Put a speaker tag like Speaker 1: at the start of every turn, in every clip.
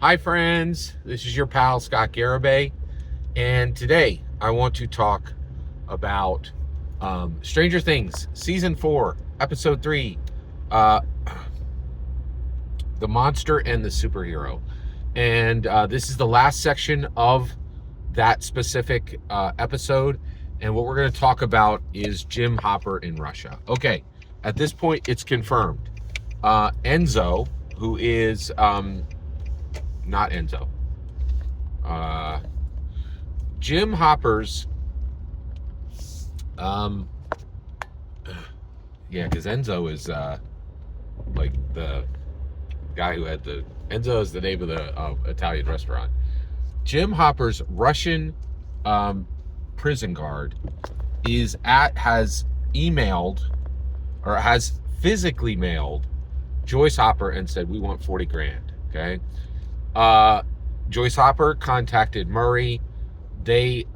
Speaker 1: Hi friends, this is your pal Scott Garibay, and today I want to talk about Stranger Things Season 4, Episode 3, uh, The Monster and the Superhero. And this is the last section of that specific episode, and what we're going to talk about is Jim Hopper in Russia. Okay, at this point it's confirmed. Enzo, who is not Enzo, uh, Jim Hopper's, um, yeah, because Enzo is like the guy who had the Enzo is the name of the Italian restaurant. Jim Hopper's Russian prison guard has emailed or has physically mailed Joyce Hopper and said we want 40 grand. Okay, Joyce Hopper contacted Murray. They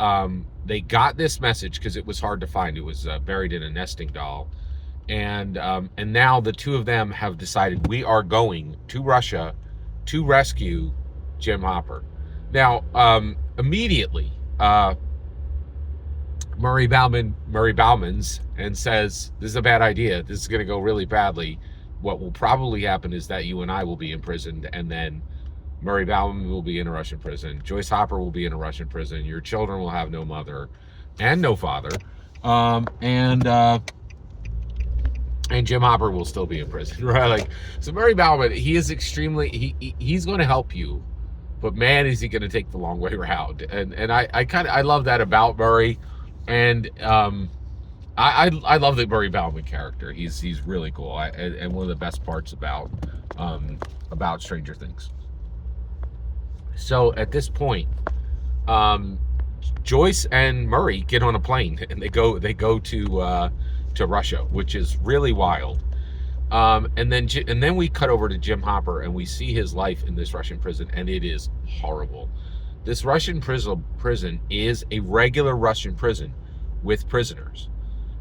Speaker 1: got this message because it was hard to find. It was buried in a nesting doll, and now the two of them have decided we are going to Russia to rescue Jim Hopper. Now, immediately, Murray Baumans and says this is a bad idea. This is going to go really badly. What will probably happen is that you and I will be imprisoned, and then Murray Bauman will be in a Russian prison. Joyce Hopper will be in a Russian prison. Your children will have no mother and no father. And Jim Hopper will still be in prison, right? Like, so Murray Bauman, he is extremely, he's going to help you, but man, is he going to take the long way around. And I love that about Murray. And I love the Murray Bauman character. He's really cool. And one of the best parts about Stranger Things. So at this point, Joyce and Murray get on a plane and they go to Russia, which is really wild. And then we cut over to Jim Hopper and we see his life in this Russian prison, and it is horrible. This Russian prison is a regular Russian prison with prisoners,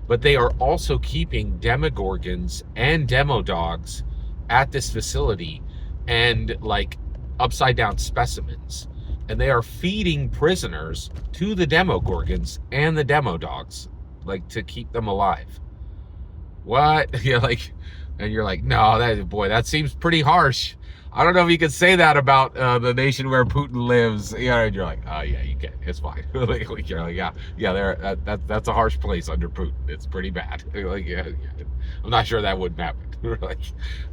Speaker 1: but they are also keeping demogorgons and demo dogs at this facility, and like upside down specimens, and they are feeding prisoners to the demogorgons and the demo dogs, like to keep them alive. What? You're like, and you're like, no, that seems pretty harsh. I don't know if you could say that about the nation where Putin lives. Yeah, and you're like, oh yeah, you can. It's fine. You're like, yeah, that's a harsh place under Putin. It's pretty bad. Like, yeah, I'm not sure that wouldn't happen. Like,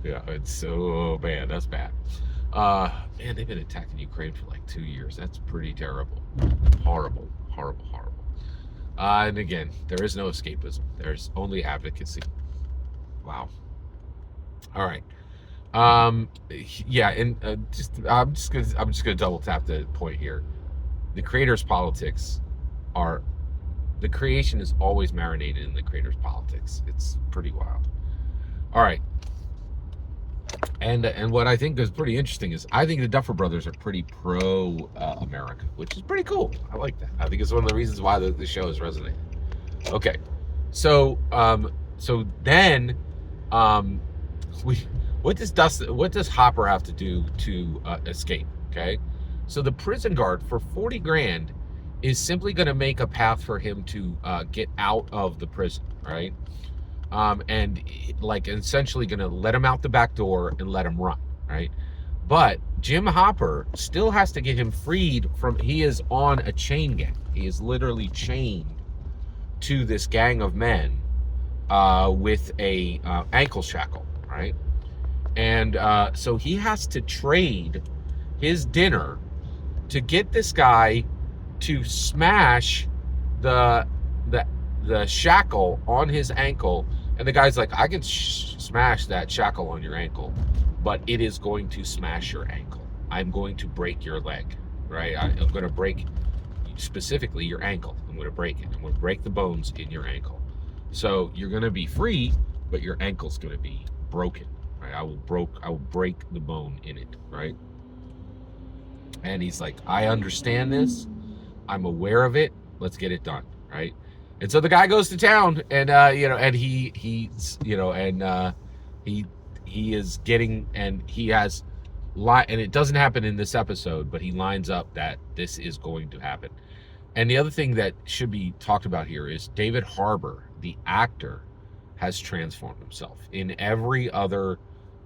Speaker 1: yeah, it's so bad. That's bad. Man, they've been attacking Ukraine for like 2 years. That's pretty terrible. Horrible. And again, there is no escapism. There's only advocacy. Wow. All right. Yeah, and I'm just gonna double tap the point here. The creator's politics are the creation is always marinated in the creator's politics. It's pretty wild. All right. And what I think is pretty interesting is I think the Duffer Brothers are pretty pro America, which is pretty cool. I like that. I think it's one of the reasons why the show is resonating. Okay, so then what does Hopper have to do to escape? Okay, so the prison guard for 40 grand is simply going to make a path for him to get out of the prison, right? And like essentially going to let him out the back door and let him run, right? But Jim Hopper still has to get him freed from. He is on a chain gang. He is literally chained to this gang of men with a ankle shackle, right? And so he has to trade his dinner to get this guy to smash the shackle on his ankle. And the guy's like, I can smash that shackle on your ankle, but it is going to smash your ankle. I'm going to break your leg, right? I'm going to break specifically your ankle. I'm going to break it. I'm going to break the bones in your ankle. So you're going to be free, but your ankle's going to be broken, right? I will break the bone in it, right? And he's like, I understand this. I'm aware of it. Let's get it done, right? And so the guy goes to town, and and he is getting, and he has and it doesn't happen in this episode, but he lines up that this is going to happen. And the other thing that should be talked about here is David Harbour, the actor, has transformed himself. In every other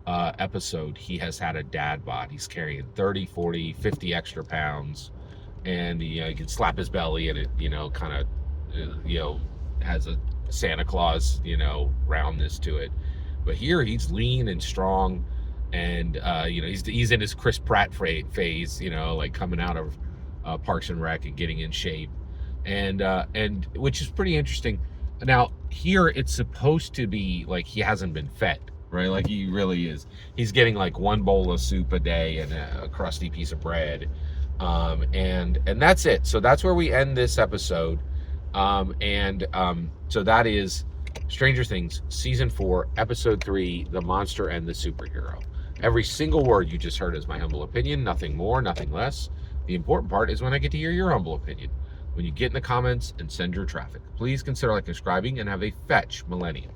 Speaker 1: episode, he has had a dad bod. He's carrying 30, 40, 50 extra pounds, and he can slap his belly, and it, kind of, has a Santa Claus, roundness to it. But here he's lean and strong, and he's in his Chris Pratt phase, like coming out of Parks and Rec and getting in shape, and which is pretty interesting. Now here it's supposed to be like he hasn't been fed, right? Like he really is. He's getting like one bowl of soup a day and a crusty piece of bread, and that's it. So that's where we end this episode, so that is Stranger Things Season 4, Episode 3, The Monster and the Superhero. Every single word you just heard is my humble opinion, nothing more, nothing less. The important part is when I get to hear your humble opinion. When you get in the comments and send your traffic. Please consider like subscribing and have a fetch millennium.